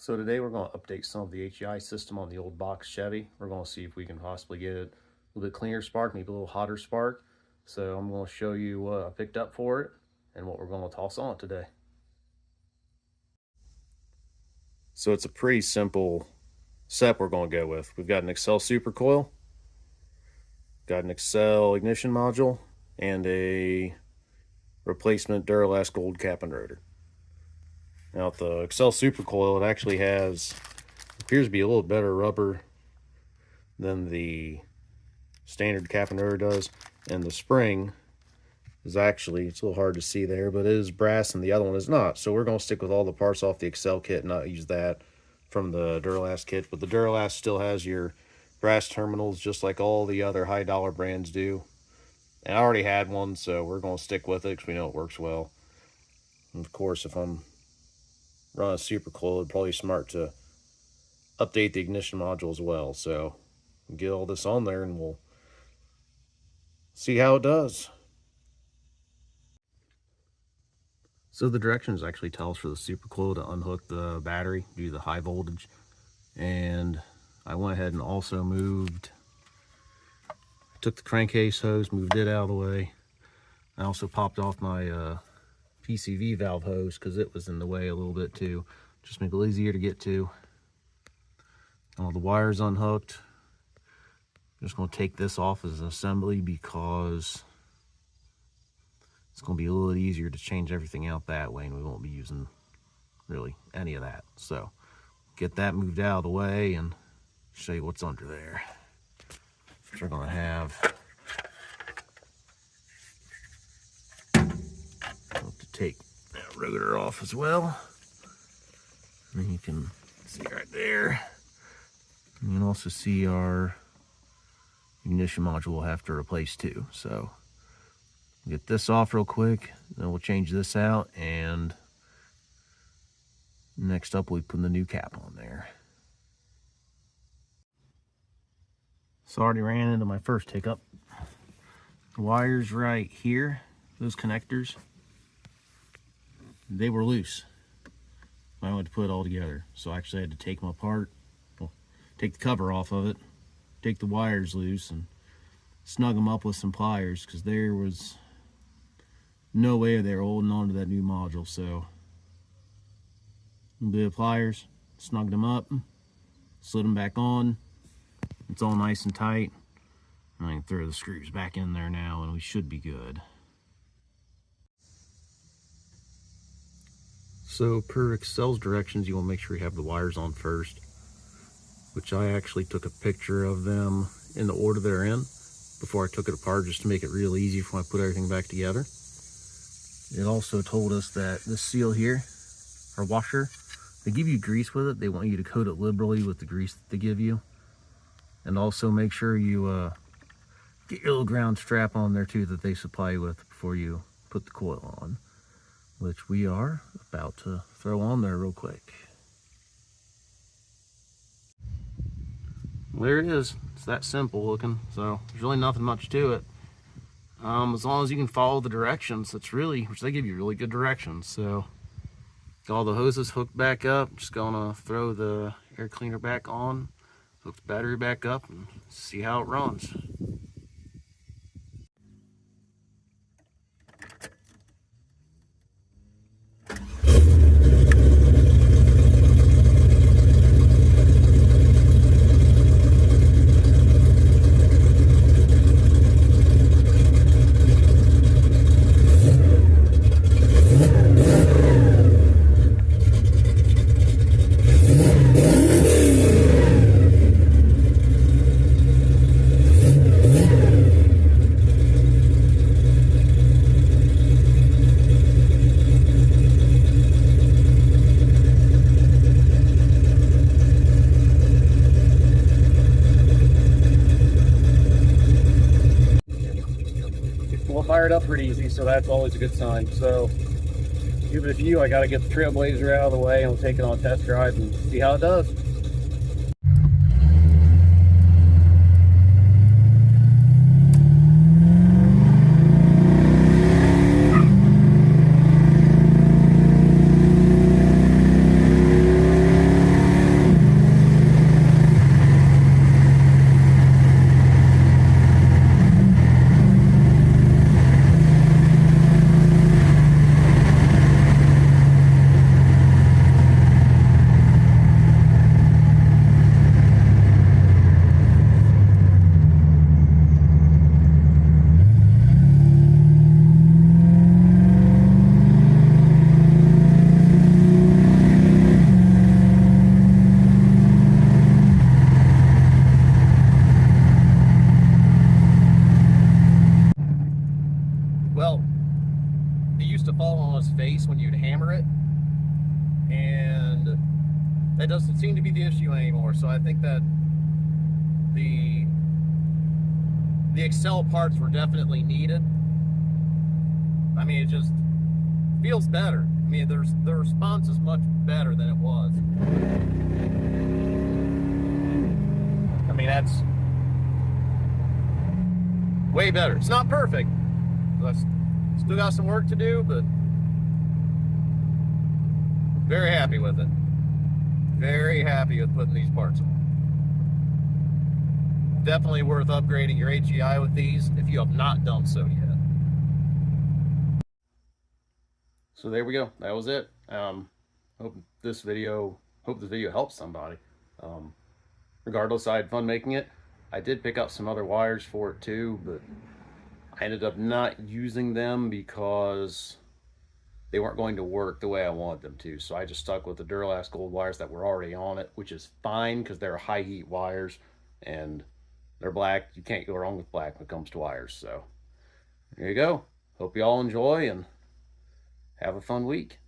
So today we're going to update some of the HEI system on the old box Chevy. We're going to see if we can possibly get it a little bit cleaner spark, maybe a little hotter spark. So I'm going to show you what I picked up for it and what we're going to toss on it today. So it's a pretty simple setup we're going to go with. We've got an ACCEL supercoil, got an ACCEL ignition module, and a replacement Duralast gold cap and rotor. Now with the ACCEL supercoil, it actually appears to be a little better rubber than the standard cap and rotor does, and the spring is actually, it's a little hard to see there, but it is brass and the other one is not. So we're going to stick with all the parts off the ACCEL kit and not use that from the Duralast kit. But the Duralast still has your brass terminals just like all the other high dollar brands do. And I already had one, so we're going to stick with it because we know it works well. And of course, if I'm running a supercoil, it'd probably be smart to update the ignition module as well. So we'll get all this on there and we'll see how it does. So the directions actually tell us for the supercoil to unhook the battery due to the high voltage. And I went ahead and also took the crankcase hose, moved it out of the way. I also popped off my PCV valve hose because it was in the way a little bit too. Just make it easier to get to. All the wires unhooked. I'm just going to take this off as an assembly because it's going to be a little easier to change everything out that way, and we won't be using really any of that. So get that moved out of the way and show you what's under there. We're going to have to take that rotor off as well. And you can see right there. And you can also see our ignition module we'll have to replace too. So get this off real quick, then we'll change this out, and next up we put the new cap on there. So I already ran into my first hiccup. The wires right here, those connectors, they were loose. I wanted to put it all together, so I actually had to take them apart, take the cover off of it, take the wires loose, and snug them up with some pliers because there was no way they were holding on to that new module. So a bit of pliers, snugged them up, slid them back on. It's all nice and tight. And I can throw the screws back in there now and we should be good. So per ACCEL's directions, you want to make sure you have the wires on first, which I actually took a picture of them in the order they're in before I took it apart, just to make it real easy for when I put everything back together. It also told us that this seal here, our washer, they give you grease with it. They want you to coat it liberally with the grease that they give you. And also make sure you get your little ground strap on there too that they supply you with before you put the coil on, which we are about to throw on there real quick. Well, there it is. It's that simple looking, so there's really nothing much to it. As long as you can follow the directions, which they give you really good directions. So got all the hoses hooked back up. Just gonna throw the air cleaner back on, hook the battery back up, and see how it runs. Fired up pretty easy, so that's always a good sign. So give it a few. I got to get the Trailblazer out of the way and we'll take it on a test drive and see how it does. that doesn't seem to be the issue anymore. So I think that the ACCEL parts were definitely needed. I mean, it just feels better. I mean, the response is much better than it was. I mean, that's way better. It's not perfect. I still got some work to do, but very happy with it. Very happy with putting these parts on. Definitely worth upgrading your HEI with these if you have not done so yet. So there we go. That was it. Hope this video helps somebody. Regardless, I had fun making it. I did pick up some other wires for it too, but I ended up not using them because they weren't going to work the way I wanted them to. So I just stuck with the Duralast gold wires that were already on it, which is fine because they're high heat wires and they're black. You can't go wrong with black when it comes to wires. So there you go. Hope you all enjoy and have a fun week.